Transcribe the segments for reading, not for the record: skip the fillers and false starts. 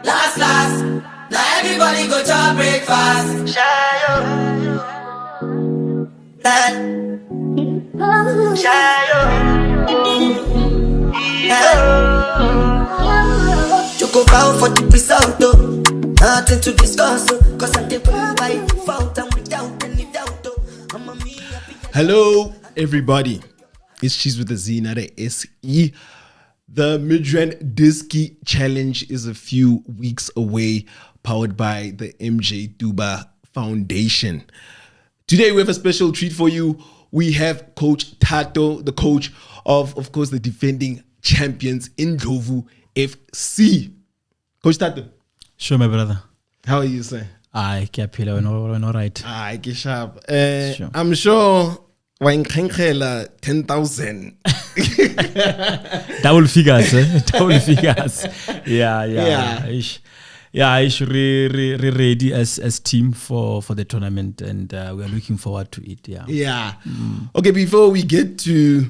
last. Now everybody go to breakfast. Shayo. Choco bow for the result, though. Nothing to discuss, cause I'm the by default and without any doubt. Hello, everybody. It's Cheese with a Z, not a S-E. The Midrand Diski challenge is a few weeks away, powered by the MJ Duba Foundation. Today, we have a special treat for you. We have Coach Thato, the coach of course, the defending champions Indlovu FC. Coach Thato. Sure, my brother. How are you, sir? I can't feel we're all right. Get sharp. Sure. I'm sure when 10,000. Double figures, double figures. Yeah. I should ready as team for the tournament, and we are looking forward to it. Yeah. Okay, before we get to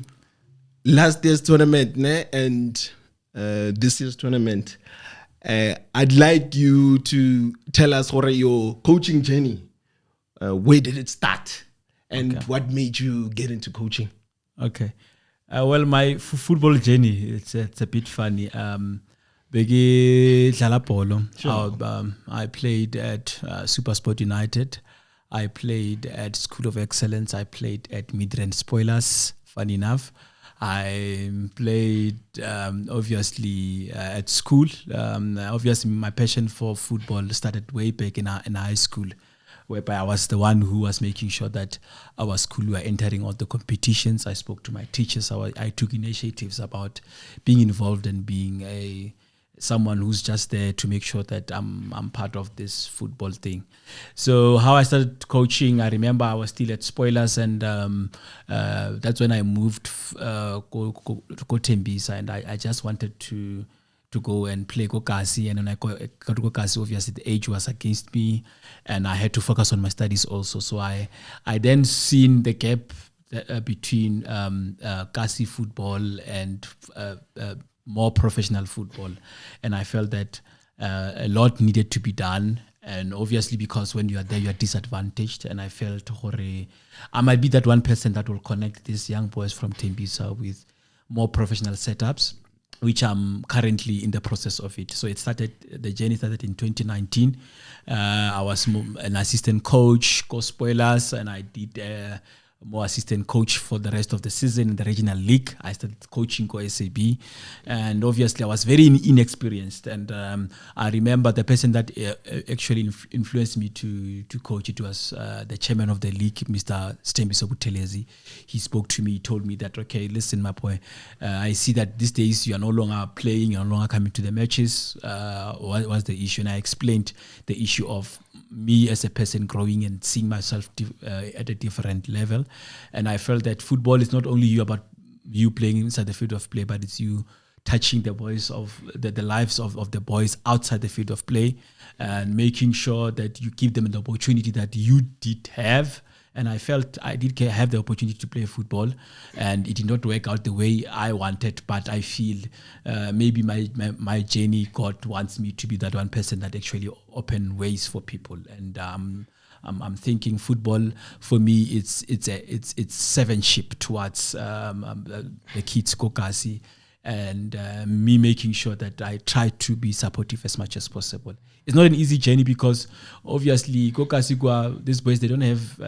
last year's tournament and this year's tournament, I'd like you to tell us what your coaching journey. Where did it start, and what made you get into coaching? Okay. Well, my football journey, it's a bit funny. Sure. I played at Supersport United. I played at School of Excellence. I played at Midrand Spoilers, funny enough. I played, obviously, at school. Obviously, my passion for football started way back in high school, whereby I was the one who was making sure that our school were entering all the competitions. I spoke to my teachers. I took initiatives about being involved and being someone who's just there to make sure that I'm part of this football thing. So how I started coaching, I remember I was still at Spoilers, and that's when I moved to Tembisa, and I just wanted to go and play Kokasi. And when I got to Kokasi, obviously the age was against me, and I had to focus on my studies also. So I then seen the gap between Kasi football and more professional football, and I felt that a lot needed to be done. And obviously, because when you are there, you are disadvantaged, and I felt I might be that one person that will connect these young boys from Tembisa with more professional setups, which I'm currently in the process of it. So the journey started in 2019. I was an assistant coach, Spoilers, and I did more assistant coach for the rest of the season in the regional league. I started coaching SAB, and obviously I was very inexperienced. And I remember the person that actually influenced me to coach, it was the chairman of the league, Mr. Stembiso Butelezi. He spoke to me, told me that, okay, listen, my boy, I see that these days you are no longer playing, you're no longer coming to the matches. What was the issue? And I explained the issue of me as a person growing and seeing myself at a different level. And I felt that football is not only about you playing inside the field of play, but it's you touching the boys of the lives of the boys outside the field of play, and making sure that you give them an opportunity that you did have. And I felt I did have the opportunity to play football, and it did not work out the way I wanted. But I feel maybe my journey, God wants me to be that one person that actually open ways for people. And I'm thinking football for me, it's servantship towards the kids, Kokasi, and me making sure that I try to be supportive as much as possible. It's not an easy journey because obviously Kokasigwa, these boys, they don't have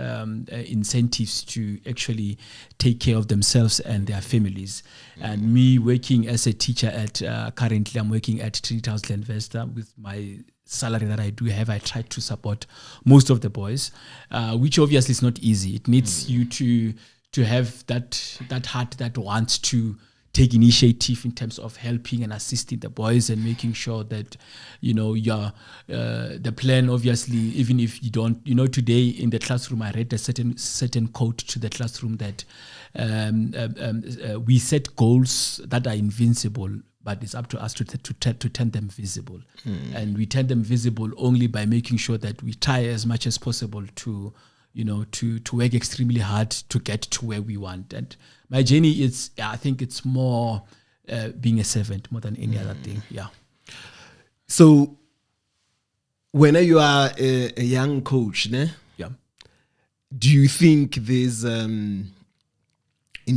incentives to actually take care of themselves and their families. And me working as a teacher at currently I'm working at Trinity House Investor with my salary that I do have. I try to support most of the boys, which obviously is not easy. It needs you to have that heart that wants to take initiative in terms of helping and assisting the boys and making sure that, the plan, obviously, even if you don't, today in the classroom, I read a certain quote to the classroom that we set goals that are invincible, but it's up to us to turn them visible. And we turn them visible only by making sure that we try as much as possible to work extremely hard to get to where we want. And my journey I think it's more being a servant more than any other thing. Yeah. So when you are a young coach, ne? Yeah. Do you think there's in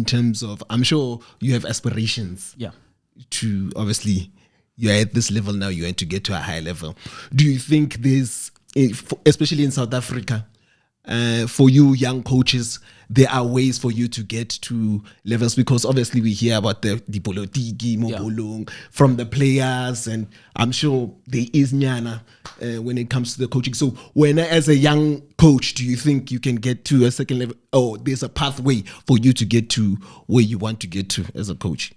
terms of, I'm sure you have aspirations. Yeah. To obviously you're at this level now, you want to get to a high level. Do you think there's, especially in South Africa, for you young coaches, there are ways for you to get to levels? Because obviously we hear about the politiki, mobolong from the players, and I'm sure there is nyana when it comes to the coaching. So when as a young coach, do you think you can get to a second level, or there's a pathway for you to get to where you want to get to as a coach?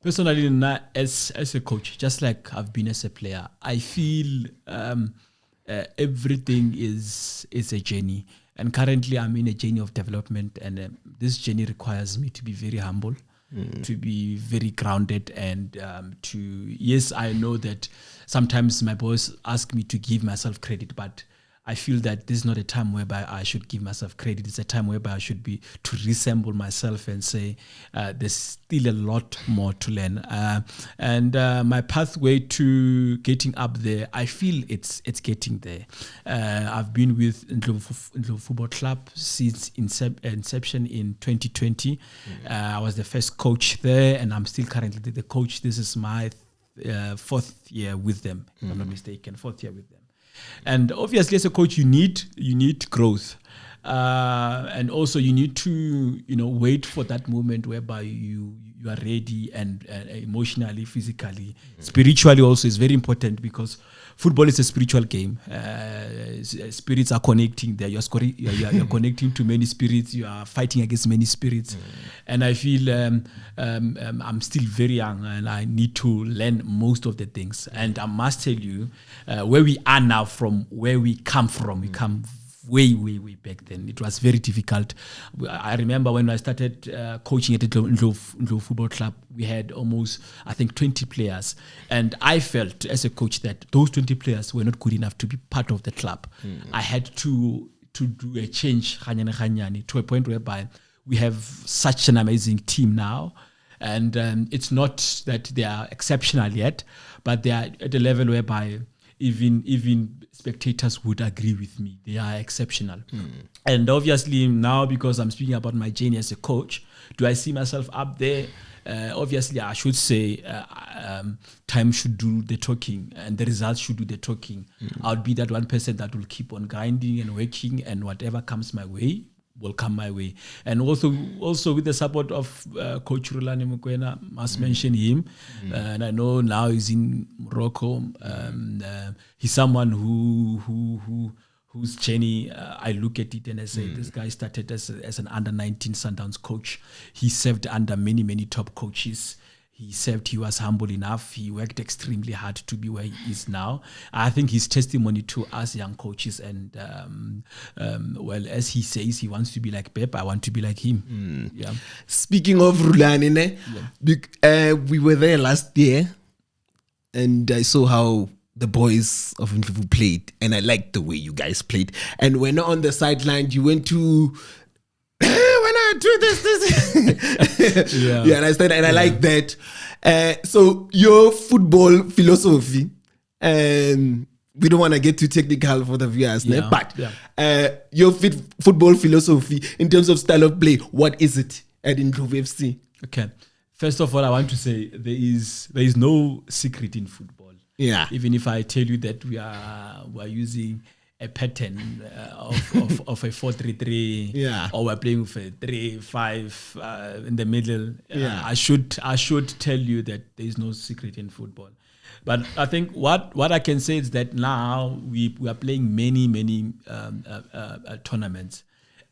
Personally, as a coach, just like I've been as a player, I feel everything is a journey. And currently I'm in a journey of development, and this journey requires me to be very humble, to be very grounded, and yes, I know that sometimes my boss ask me to give myself credit, but I feel that this is not a time whereby I should give myself credit. It's a time whereby I should be to resemble myself and say there's still a lot more to learn. And my pathway to getting up there, I feel it's getting there. I've been with Indlovu Football Club since inception in 2020. I was the first coach there, and I'm still currently the coach. This is my fourth year with them, if I'm not mistaken, fourth year with them. And obviously, as a coach, you need growth, and also you need to wait for that moment whereby you are ready, and emotionally, physically, spiritually also is very important, because football is a spiritual game. Spirits are connecting there. You're connecting to many spirits. You are fighting against many spirits, and I feel I'm still very young, and I need to learn most of the things. And I must tell you, where we are now from where we come from, we come way back then. It was very difficult. I remember when I started coaching at the Indlovu Football Club, we had almost, I think, 20 players. And I felt as a coach that those 20 players were not good enough to be part of the club. I had to do a change to a point whereby we have such an amazing team now. And it's not that they are exceptional yet, but they are at a level whereby even spectators would agree with me. They are exceptional. And obviously now, because I'm speaking about my journey as a coach, do I see myself up there? Obviously, I should say time should do the talking, and the results should do the talking. I'll be that one person that will keep on grinding and working, and whatever comes my way will come my way. And also with the support of Coach Rulani Mukwena, must mention him. And I know now he's in Morocco. He's someone whose journey, I look at it and I say, this guy started as an under-19 Sundowns coach. He served under many top coaches. He was humble enough. He worked extremely hard to be where he is now. I think his testimony to us young coaches, and well, as he says, he wants to be like Pep. I want to be like him. Yeah. Speaking of Rulani, we were there last year, and I saw how the boys of Indlovu played, and I liked the way you guys played. And when on the sideline, you went to when I do this. Yeah, and I started, and I like that. So your football philosophy, we don't want to get too technical for the viewers, but your football philosophy in terms of style of play, what is it at Indlovu FC? Okay, first of all, I want to say there is no secret in football. Yeah, even if I tell you that we are using a pattern of a 4-3-3, or we're playing with a 3-5 in the middle. I should tell you that there is no secret in football. But I think what I can say is that now we are playing many tournaments.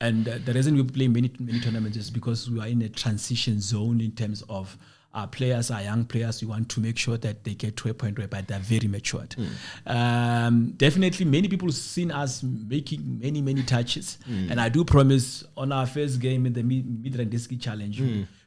And the reason we're playing many tournaments is because we are in a transition zone in terms of our players are young players. We want to make sure that they get to a point where they're very matured. Definitely, many people seen us making many touches. And I do promise on our first game in the Midrand Diski challenge,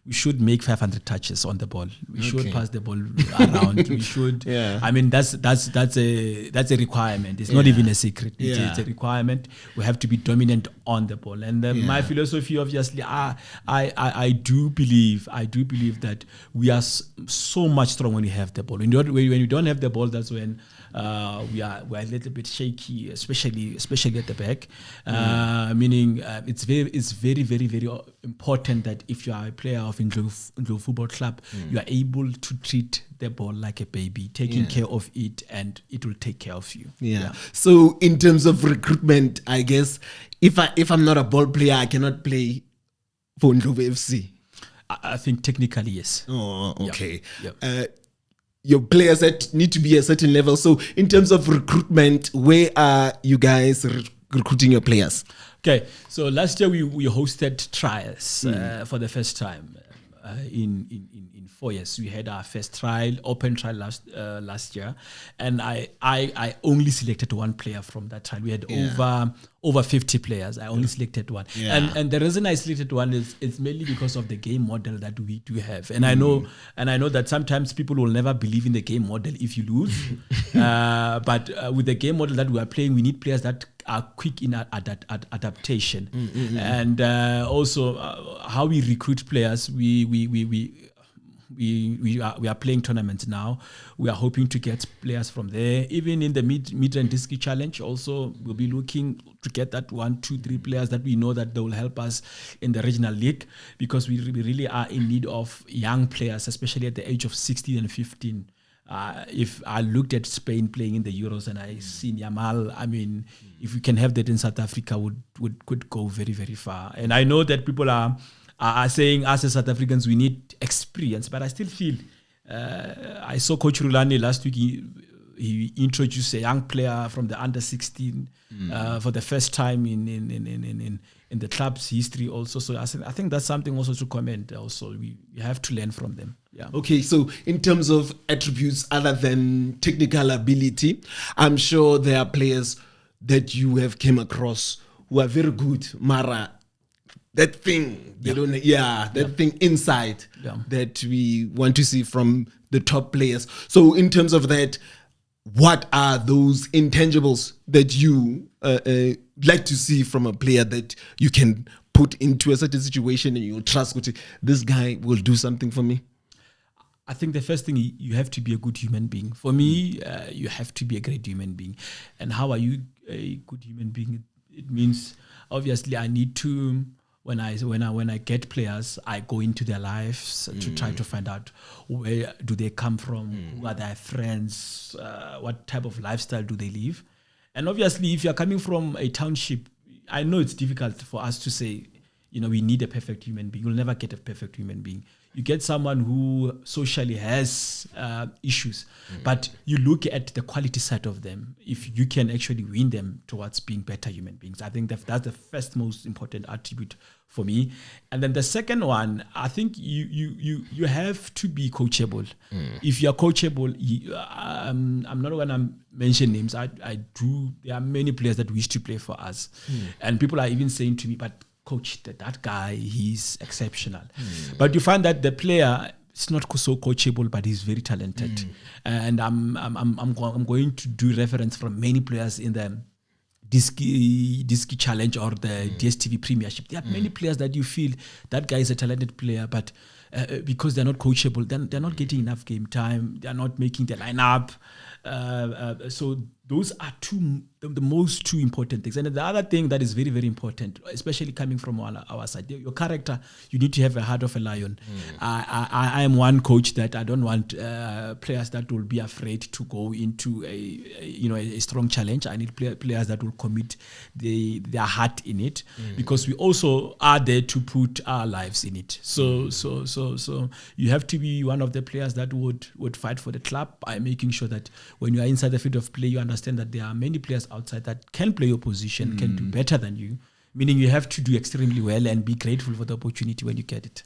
we should make 500 touches on the ball. We should pass the ball around. We should. Yeah. I mean, that's a requirement. It's not even a secret. It's a requirement. We have to be dominant on the ball. And my philosophy, obviously, I do believe that we are so much strong when we have the ball. When you don't have the ball, that's when we are a little bit shaky, especially at the back. Meaning, it's very, very, very important that if you are a player of Indlovu Football Club, you are able to treat the ball like a baby, taking care of it, and it will take care of you. Yeah. So in terms of recruitment, I guess if I'm not a ball player, I cannot play for Indlovu FC. I think technically yes. Oh, okay. Yep. Your players that need to be a certain level. So in terms of recruitment, where are you guys recruiting your players? Okay, so last year we hosted trials for the first time in 4 years. We had our first trial, open trial last year, and I only selected one player from that trial. We had over 50 players. I only selected one, and the reason I selected one is it's mainly because of the game model that we do have. And I know that sometimes people will never believe in the game model if you lose, but with the game model that we are playing, we need players that are quick in adaptation, and also how we recruit players. We are playing tournaments now. We are hoping to get players from there. Even in the Midrand Diski challenge, also we'll be looking to get that 1, 2, 3 players that we know that they will help us in the regional league, because we really are in need of young players, especially at the age of 16 and 15. If I looked at Spain playing in the Euros and I seen Yamal, I mean, if we can have that in South Africa, could go very, very far. And I know that people are saying, us as South Africans, we need experience, but I still feel, I saw Coach Rulani last week, he introduced a young player from the under 16 for the first time in the club's history also. So I think that's something also to comment. Also, we have to learn from them. Yeah. Okay, so in terms of attributes other than technical ability, I'm sure there are players that you have came across who are very good, Mara. That thing, thing inside that we want to see from the top players. So in terms of that, what are those intangibles that you like to see from a player that you can put into a certain situation and you trust, this guy will do something for me? I think the first thing, you have to be a good human being. For me, you have to be a great human being. And how are you a good human being? It means, obviously, I need to, when I get players, I go into their lives to try to find out where do they come from, who are their friends, what type of lifestyle do they live. And obviously, if you're coming from a township, I know it's difficult for us to say, we need a perfect human being. You'll never get a perfect human being. You get someone who socially has issues, but you look at the quality side of them. If you can actually win them towards being better human beings, I think that's the first most important attribute for me. And then the second one, I think you have to be coachable. If you are coachable, I'm not going to mention names. I do. There are many players that wish to play for us, and people are even saying to me, "But coach, that guy, he's exceptional." But you find that the player is not so coachable, but he's very talented. And I'm going to do reference from many players in the Diski Challenge or the DSTV Premiership. There are many players that you feel that guy is a talented player, but because they're not coachable, then they're not getting enough game time. They're not making the lineup. So those are the most two important things. And the other thing that is very, very important, especially coming from our side, your character, you need to have a heart of a lion. I am one coach that I don't want players that will be afraid to go into a strong challenge. I need players that will commit their heart in it, because we also are there to put our lives in it. So you have to be one of the players that would fight for the club by making sure that when you are inside the field of play, you understand that there are many players outside that can play your position, can do better than you, meaning you have to do extremely well and be grateful for the opportunity when you get it.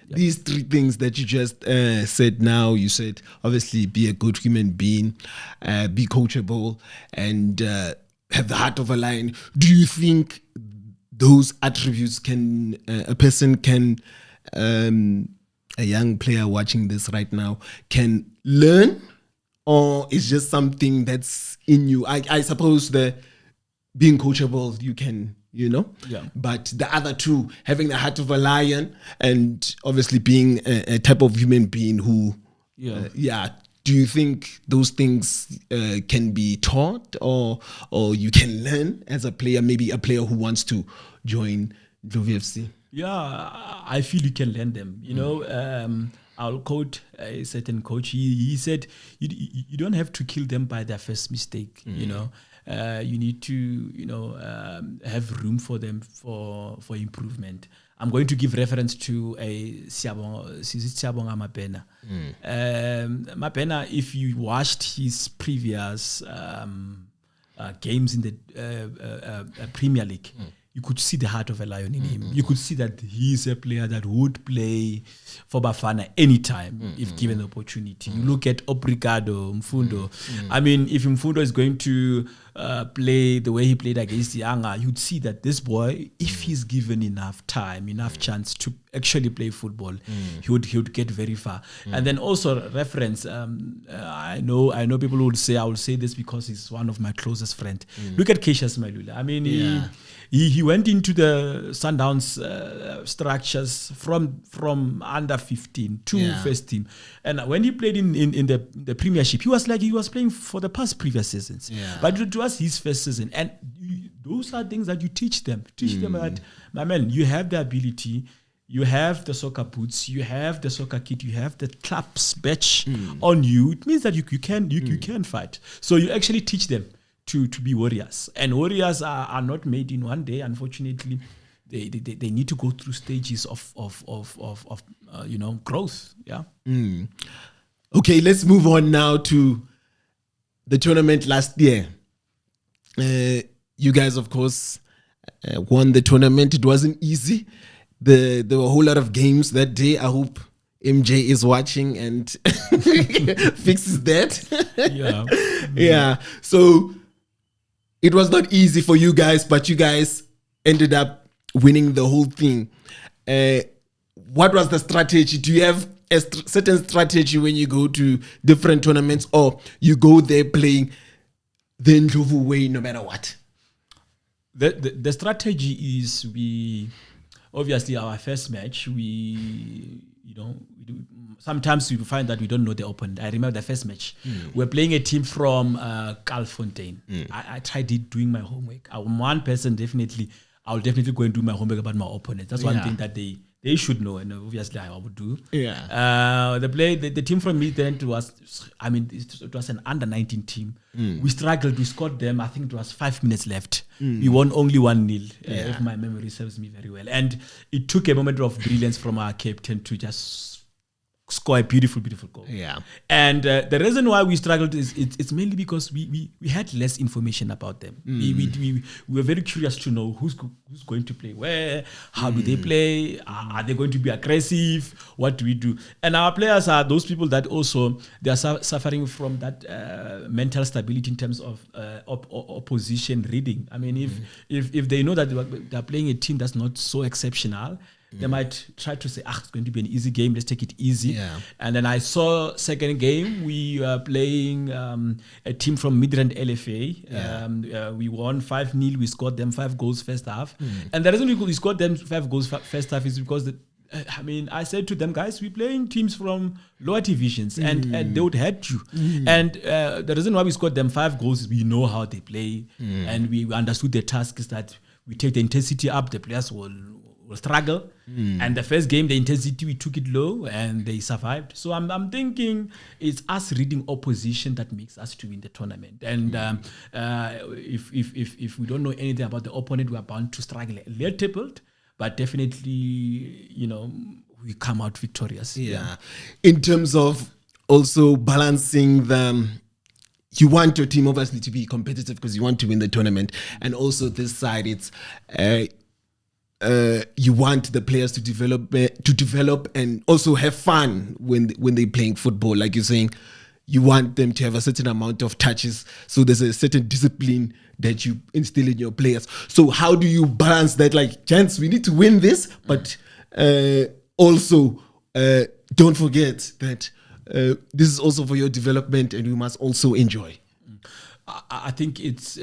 These three things that you just said now, you said obviously be a good human being, be coachable, and have the heart of a lion. Do you think those attributes a person can a young player watching this right now can learn, or it's just something that's in you? I suppose the being coachable, you can, but the other two, having the heart of a lion and obviously being a type of human being who, do you think those things can be taught, or you can learn as a player, maybe a player who wants to join Indlovu FC? Yeah, I feel you can learn them. I'll quote a certain coach. He said, you don't have to kill them by their first mistake. You need to, have room for them for improvement. I'm going to give reference to a Siyabonga Mapena. Mapena, if you watched his previous games in the Premier League, you could see the heart of a lion in him. You could see that he's a player that would play for Bafana anytime if given the opportunity. You look at Obrigado, Mfundo. I mean, if Mfundo is going to play the way he played against Yanga, you'd see that this boy, if he's given enough time, enough chance to actually play football, he would get very far. And then also reference, I know people would say, I will say this because he's one of my closest friends. Look at Keisha Smalula. I mean, he went into the Sundowns structures from under 15 to first team, and when he played in the Premiership, he was playing for the past previous seasons. But it was his first season, and those are things that you teach them. Teach them that, my man, you have the ability. You have the soccer boots, you have the soccer kit, you have the club's badge on you. It means that you can fight. So you actually teach them to be warriors, and warriors are not made in one day. Unfortunately, they need to go through stages of growth. Yeah. Okay, let's move on now to the tournament last year. You guys, of course, won the tournament. It wasn't easy. There were a whole lot of games that day. I hope MJ is watching and fixes that. Yeah. So it was not easy for you guys, but you guys ended up winning the whole thing. What was the strategy? Do you have a certain strategy when you go to different tournaments, or you go there playing the Indlovu way no matter what? The strategy is obviously our first match, sometimes we find that we don't know the opponent. I remember the first match. We're playing a team from Calfontein. I tried doing my homework. I'm one person, I'll definitely go and do my homework about my opponent. That's one thing that they should know, and obviously I would do. The team from Midrand it was an under-19 team. We struggled. We scored them. I think it was 5 minutes left. We won only 1-0, if my memory serves me very well. And it took a moment of brilliance from our captain to just score a beautiful goal. And the reason why we struggled is it's mainly because we had less information about them. We were very curious to know who's going to play where, how do they play, are they going to be aggressive, what do we do? And our players are those people that also they are suffering from that mental stability in terms of opposition reading. I mean, if they know that they're playing a team that's not so exceptional, they might try to say, it's going to be an easy game, let's take it easy. And then I saw second game, we were playing a team from Midrand LFA. We won 5-0, we scored them 5 goals first half. And the reason we scored them 5 goals first half is because I said to them, guys, we're playing teams from lower divisions and they would hurt you. And the reason why we scored them 5 goals is we know how they play, and we understood the task is that we take the intensity up, the players will struggle. And the first game, the intensity, we took it low and they survived. So I'm thinking it's us reading opposition that makes us to win the tournament. And if we don't know anything about the opponent, we are bound to struggle a little bit, but definitely, we come out victorious. In terms of also balancing you want your team obviously to be competitive because you want to win the tournament, and also this side, it's you want the players to develop and also have fun when they're playing football. Like you're saying, you want them to have a certain amount of touches, so there's a certain discipline that you instill in your players. So how do you balance that? Like, gents, we need to win this, but also, don't forget that this is also for your development, and you must also enjoy. I think it's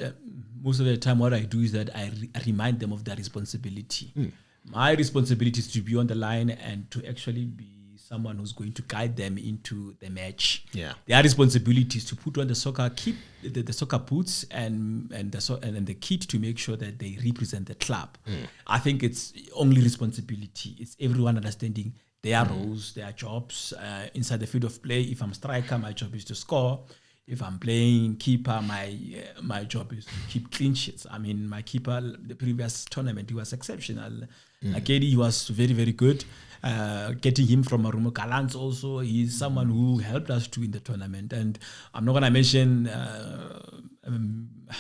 most of the time what I do is that I remind them of their responsibility. My responsibility is to be on the line and to actually be someone who's going to guide them into the match. Yeah. Their responsibility is to put on the soccer, keep the soccer boots and the kit to make sure that they represent the club. I think it's only responsibility. It's everyone understanding their roles, their jobs inside the field of play. If I'm striker, my job is to score. If I'm playing keeper, my job is to keep clean sheets. I mean, my keeper, the previous tournament, he was exceptional. Legodi, he was very, very good. Getting him from Marumo Kalans also, he's someone who helped us too in the tournament. And I'm not going to mention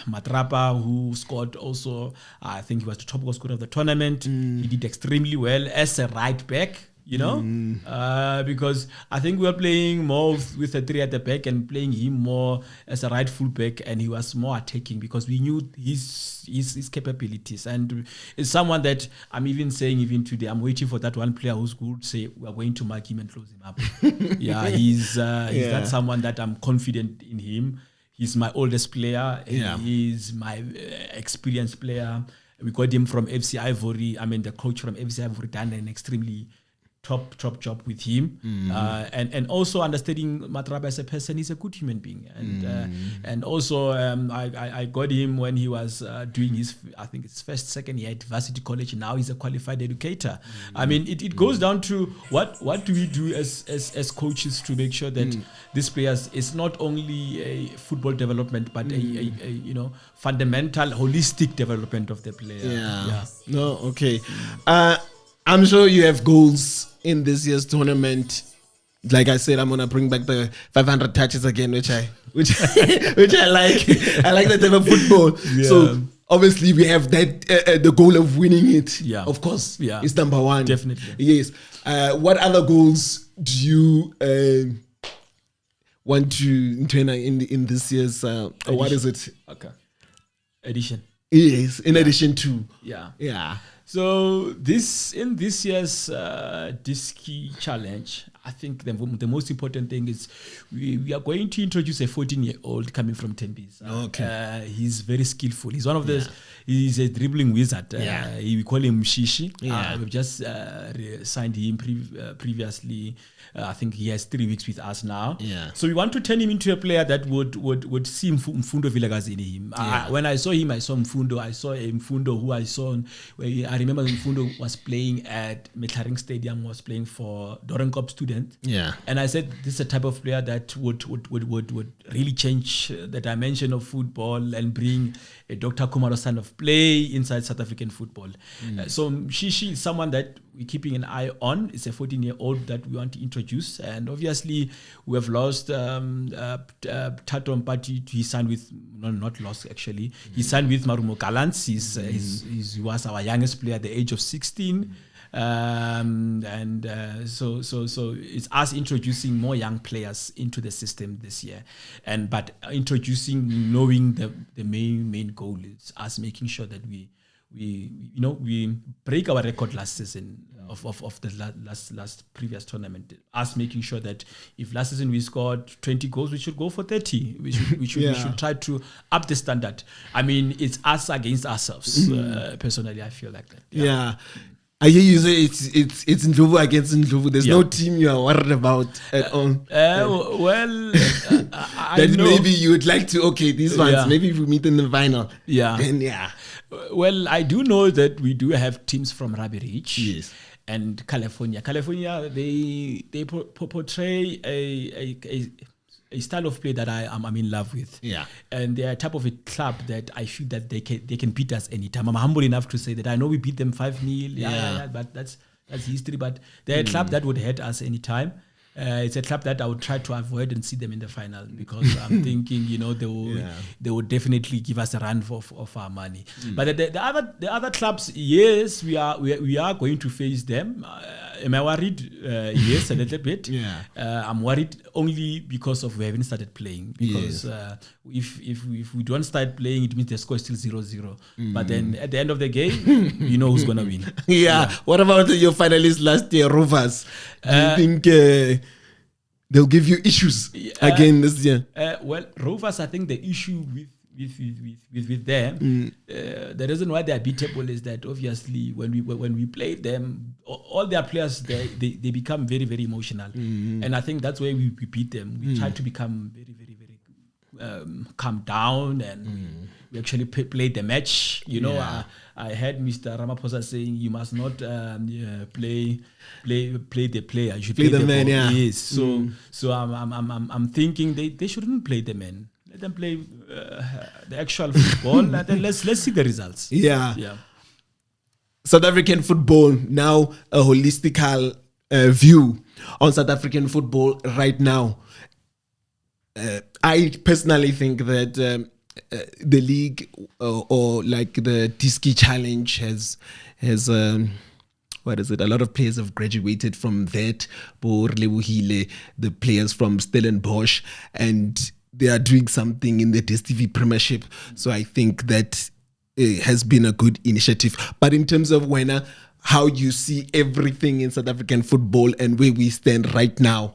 Matrapa, who scored also. I think he was the top goal scorer of the tournament. He did extremely well as a right back. Because I think we were playing more with a 3 at the back and playing him more as a right full back, and he was more attacking because we knew his capabilities. And it's someone that I'm even saying even today, I'm waiting for that one player who's good say we are going to mark him and close him up. He's not someone that I'm confident in him. He's my oldest player. He's my experienced player. We got him from FC Ivory. I mean, the coach from FC Ivory done an extremely top job with him, and also understanding Matraba as a person. He's a good human being, and also I got him when he was doing his, I think it's second year at Varsity College. Now he's a qualified educator. I mean, it goes down to what do we do as coaches to make sure that these players is not only a football development but a fundamental holistic development of the player. No, okay. I'm sure you have goals in this year's tournament. Like I said, I'm gonna bring back the 500 touches again, which I like. I like that type of football. Yeah. So obviously we have that the goal of winning it. Yeah, of course. Yeah, it's number one. Definitely. Yes. What other goals do you want to turn in this year's? What is it? Okay. Edition. Yes. In addition to. Yeah. So this year's Diski challenge, I think the most important thing is we are going to introduce a 14-year-old coming from Tembisa. Okay. He's very skillful. He's one of the. He's a dribbling wizard. We call him Shishi. We've just signed him previously. I think he has 3 weeks with us now. So we want to turn him into a player that would see Mfundo Vilagazi in him. When I saw him, I saw Mfundo. I saw a Mfundo who I saw. I remember Mfundo was playing at Metlaring Stadium. Was playing for Dorenkop student. And I said this is a type of player that would really change the dimension of football and bring a Dr. Kumaro kind of play inside South African football. So Shishi is someone that we're keeping an eye on. It's a 14-year-old that we want to introduce. And obviously, we have lost Thato Mpati. He signed with, not lost actually. He signed with Marumo Kalans. He was our youngest player at the age of 16. So it's us introducing more young players into the system this year, but introducing, knowing the main goal is us making sure that we break our record last season of the last previous tournament. Us making sure that if last season we scored 20 goals, we should go for 30. We should try to up the standard. I mean, it's us against ourselves. Personally, I feel like that. Yeah. I hear you say it's Indlovu against Indlovu. There's no team you are worried about at all. I know. Maybe you would like to, these ones, maybe if we meet in the final. Then Well, I do know that we do have teams from Rabi Ridge. Yes. And California. They portray a style of play that I'm in love with. And they're a type of a club that I feel that they can beat us anytime. I'm humble enough to say that I know we beat them 5-0. But that's history. But they're a club that would hurt us anytime. It's a club that I would try to avoid and see them in the final because I'm thinking, they will definitely give us a run of our money. But the other clubs, yes, we are going to face them. Am I worried? Yes, a little bit. I'm worried only because of we haven't started playing. Because if we don't start playing, it means the score is still 0-0. But then at the end of the game, you know who's gonna win. What about your finalists last year, Rovers? Do you think they'll give you issues again this year? Well, Rovers, I think the issue with them, the reason why they are beatable is that obviously when we play them, all their players they become very, very emotional, and I think that's why we beat them. We try to become very, very, very calm down, and we actually play the match. I heard Mr. Ramaphosa saying you must not play the player. You should play the man. Yeah. Yes. So I'm thinking they shouldn't play the man. Let them play the actual football, and then let's see the results. Yeah. South African football now, a holistical view on South African football right now. I personally think that the league or like the Diski Challenge has what is it? A lot of players have graduated from that. The players from Stellenbosch, and they are doing something in the DStv Premiership. So I think that has been a good initiative. But in terms of how you see everything in South African football and where we stand right now,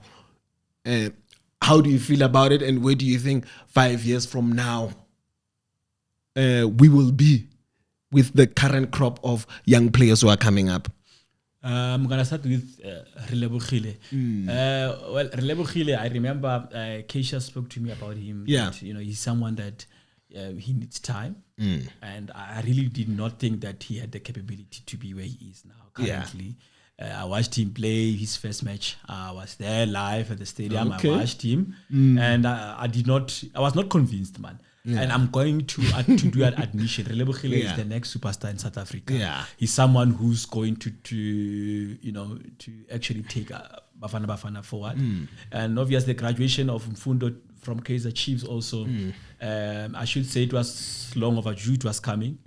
how do you feel about it? And where do you think 5 years from now we will be with the current crop of young players who are coming up? I'm going to start with Relebohile. Well, Relebohile, I remember Keisha spoke to me about him. Yeah. That, he's someone that he needs time. And I really did not think that he had the capability to be where he is now currently. I watched him play his first match. I was there live at the stadium. Okay. I watched him. And I was not convinced, man. Yeah. And I'm going to do an admission. Relebohile is the next superstar in South Africa. Yeah. He's someone who's going to actually take Bafana forward. And obviously the graduation of Mfundo from Kaizer Chiefs also, I should say it was long overdue. It was coming.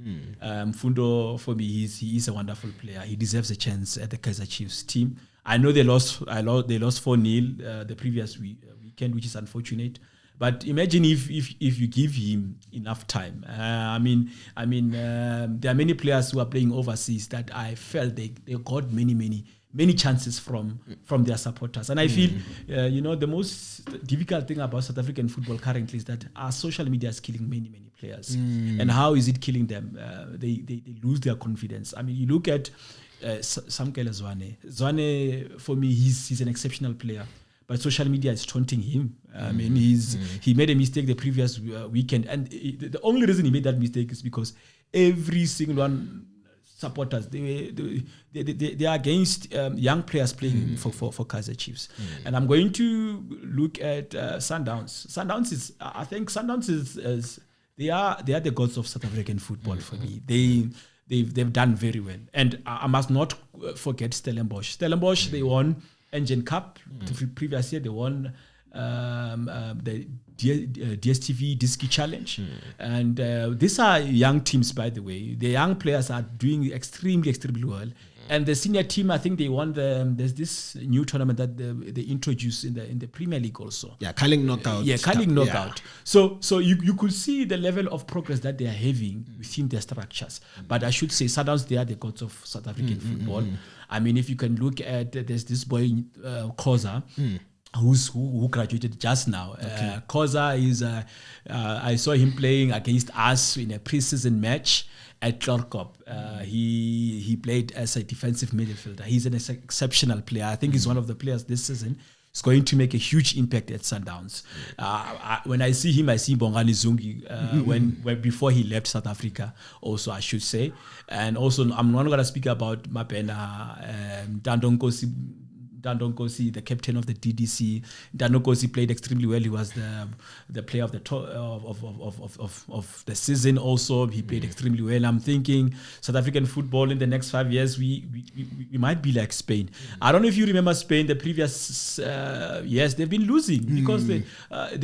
Mfundo, for me, he is a wonderful player. He deserves a chance at the Kaizer Chiefs team. I know they lost 4-0 the previous weekend, which is unfortunate. But imagine if you give him enough time. There are many players who are playing overseas that I felt they got many chances from their supporters. And I feel, the most difficult thing about South African football currently is that our social media is killing many players. And how is it killing them? They lose their confidence. I mean, you look at Samkele Zwane. Zwane, for me, he's an exceptional player. But social media is taunting him. He made a mistake the previous weekend, and the only reason he made that mistake is because every single one supporters they are against young players playing for Kaizer Chiefs. And I'm going to look at Sundowns. Sundowns is they are the gods of South African football for me. They've done very well, and I must not forget Stellenbosch. Stellenbosch, they won Engine Cup. The previous year they won the DStv Diski Challenge. And these are young teams, by the way. The young players are doing extremely well. And the senior team, I think they won there's this new tournament that they introduced in the Premier League also. Yeah, Carling Knockout. Carling Knockout. So you could see the level of progress that they are having within their structures. But I should say, Sundowns, they are the gods of South African football. I mean, if you can look at, there's this boy, Koza, who graduated just now. Koza is, I saw him playing against us in a preseason match at Clorkop. He played as a defensive midfielder. He's an exceptional player. I think he's one of the players this season. It's going to make a huge impact at Sundowns. When I see him, I see Bongani Zungi when before he left South Africa, also I should say. And also, I'm not going to speak about Mapena, Tandonkosi Ndandonkosi, the captain of the DDC. Ndandonkosi played extremely well. He was the player of the of the season. Also, he played extremely well. I'm thinking South African football in the next 5 years, we might be like Spain. I don't know if you remember Spain. The previous years they've been losing because they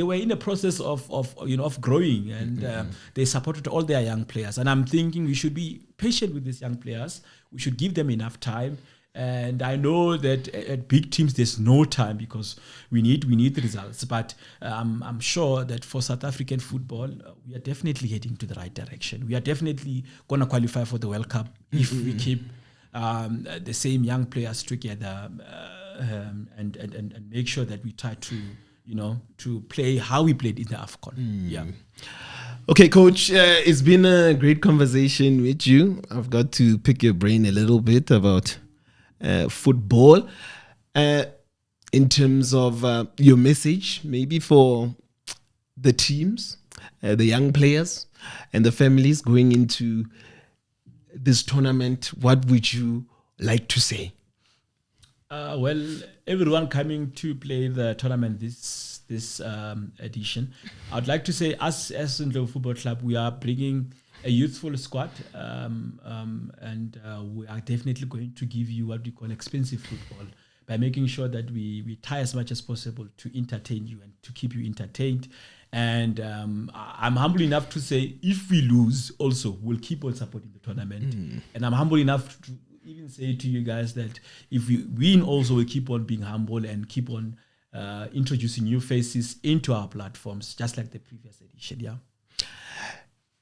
were in a process of growing, and they supported all their young players. And I'm thinking we should be patient with these young players. We should give them enough time. And I know that at big teams there's no time because we need results. But I'm sure that for South African football, we are definitely heading to the right direction. We are definitely going to qualify for the World Cup if we keep the same young players together and make sure that we try to play how we played in the AFCON. Yeah. Okay, Coach, it's been a great conversation with you. I've got to pick your brain a little bit about football in terms of your message, maybe for the teams, the young players, and the families going into this tournament. What would you like to say? Well, everyone coming to play the tournament this edition, I'd like to say us as Indlovu Football Club, we are bringing a youthful squad, and we are definitely going to give you what we call expensive football by making sure that we try as much as possible to entertain you and to keep you entertained. And I'm humble enough to say if we lose also, we'll keep on supporting the tournament. And I'm humble enough to even say to you guys that if we win also, we'll keep on being humble and keep on introducing new faces into our platforms, just like the previous edition. Yeah.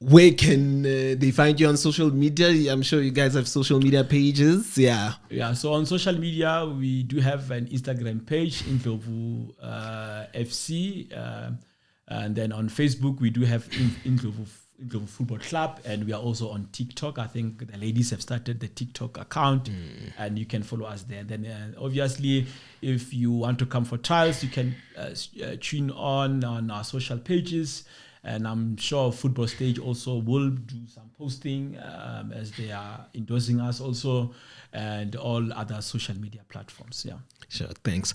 Where can they find you on social media? I'm sure you guys have social media pages. Yeah. So on social media, we do have an Instagram page, Indlovu FC. And then on Facebook, we do have Indlovu Football Club. And we are also on TikTok. I think the ladies have started the TikTok account. And you can follow us there. Then obviously, if you want to come for trials, you can tune on our social pages. And I'm sure Football Stage also will do some posting as they are endorsing us also, and all other social media platforms. Yeah. Sure. Thanks.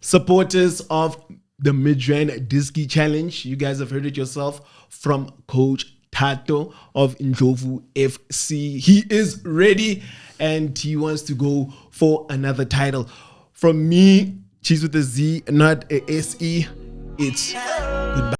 Supporters of the Midrand Diski Challenge, you guys have heard it yourself from Coach Thato of Indlovu FC. He is ready and he wants to go for another title. From me, cheese with a Z, not a SE. It's goodbye.